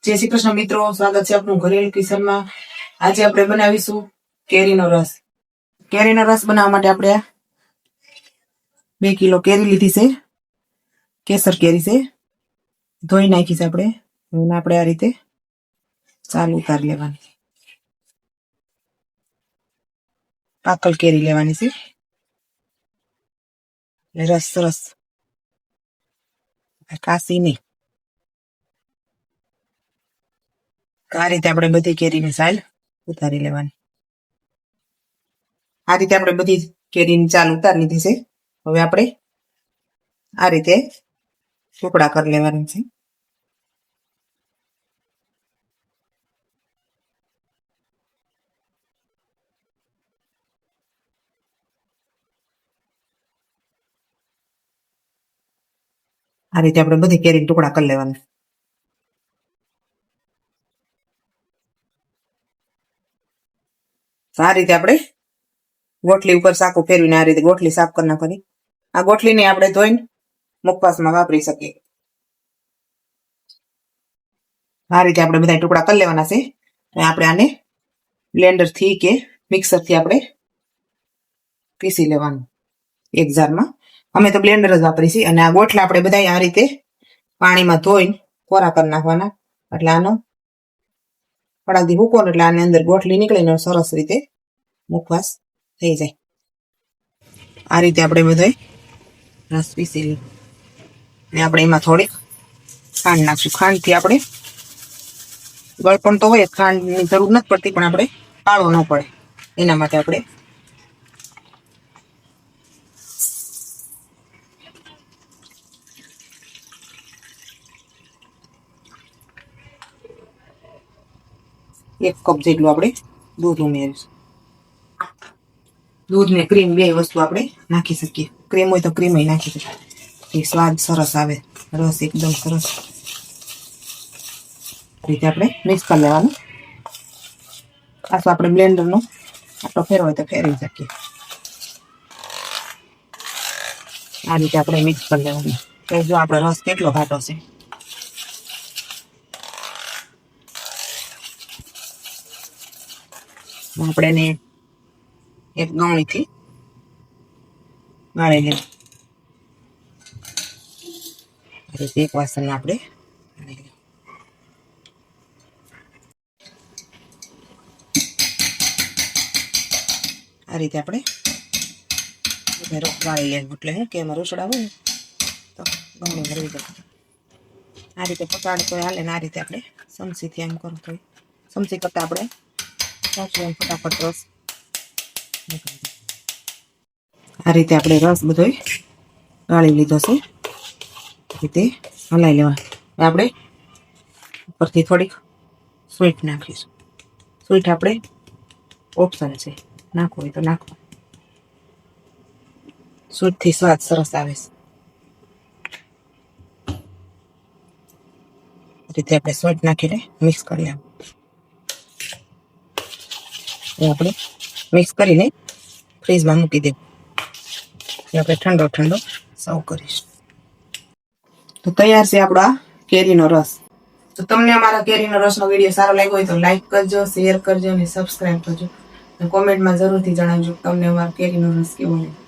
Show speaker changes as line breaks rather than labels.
જય શ્રી કૃષ્ણ મિત્રો, સ્વાગત છે આપનું ઘરેલું કિચનમાં। આજે આપણે બનાવીશું કેરીનો રસ। કેરીનો રસ બનાવવા માટે આપણે 2 કિલો કેરી લીધી છે। કેસર કેરી છે, ધોઈ નાખી છે આપણે। આપણે આ રીતે ચાલ ઉતારી લેવાની। પાકલ કેરી લેવાની છે, રસ સરસ કાસી નહીં। આ રીતે આપણે બધી કેરીની છાલ ઉતારી લેવાની। આ રીતે આપણે બધી કેરીની છાલ ઉતારી લીધી છે। હવે આપણે આ રીતે ટુકડા કરી લેવાના છે। આ રીતે આપણે બધી કેરી ટુકડા કરી લેવાના। આ રીતે આપણે ગોટલી ઉપર સાકું ફેરવીને આ રીતે ગોટલી સાફ કરી નાખવાની। આ ગોટલીને આપણે ધોઈને મુખવાસમાં વાપરી શકીએ। આ રીતે આપણે બધા ટુકડા કરી લેવાના છે। આપણે આને બ્લેન્ડરથી કે મિક્સરથી આપણે પીસી લેવાનું એક જારમાં। અમે તો બ્લેન્ડર જ વાપરી છીએ। અને આ ગોટલા આપણે બધા આ રીતે પાણીમાં ધોઈને કોરા કરી નાખવાના, એટલે આનો થોડાક દી મૂકો એટલે આની અંદર ગોટલી નીકળીને સરસ રીતે મુખવાસ થઈ જાય। આ રીતે આપણે બધાય રસ પીસી લઈએ ને આપણે એમાં થોડીક ખાંડ નાખશું। ખાંડથી આપણે ગળપણ તો હોય, ખાંડની જરૂર નથી પડતી, પણ આપણે કાળો ન પડે એના માટે આપણે એક કપ જેટલું આપણે દૂધ ઉમેરીશું। દૂધ ને ક્રીમ બે વસ્તુ આપણે નાખી શકીએ। ક્રીમ હોય તો ક્રીમ નાખી શકીએ, એ સ્વાદ સરસ આવે, રસ એકદમ સરસ રીતે આપણે મિક્સ કરી લેવાનું। ખાસ આપણે બ્લેન્ડરનો આટલો ફેરવો હોય તો ફેરવી શકીએ। આ રીતે આપણે મિક્સ કરી લેવાનું। તો જો આપણો રસ કેટલો ઘાટો છે। આપણે એને એક ગવણીથી ગાળી લઈએ। એક વાસણ આપણે આ રીતે આપણે ગાળી લેવું, એટલે શું કે એમાં રસોડા હોય ને તો ગવણી ભરવી જાય। આ રીતે પચાડે તો હાલે ને આ રીતે આપણે ચમચીથી એમ કરો તો ચમચી કરતાં આપણે ફટાફટ રસ આ રીતે આપણે રસ બધો ગાળી લીધો છે। રીતે હલાવી લેવા। આપણે ઉપરથી થોડીક સ્વીટ નાખીશું। સ્વીટ આપણે ઓપ્શન છે, નાખવું હોય તો નાખો, સ્વીટથી સ્વાદ સરસ આવે છે। રીતે આપણે સ્વીટ નાખીને મિક્સ કરી લેવું। આપણે મિક્સ કરીને ફ્રીજમાં મૂકી દેવું, આપણે ઠંડો ઠંડો સર્વ કરીશું। તો તૈયાર છે આપણો આ કેરીનો રસ। તો તમને અમારા કેરીનો રસનો વિડીયો સારો લાગ્યો હોય તો લાઈક કરજો, શેર કરજો અને સબસ્ક્રાઈબ કરજો। કોમેન્ટમાં જરૂરથી જણાવજો તમને અમારો કેરીનો રસ કેવો લાગ્યો।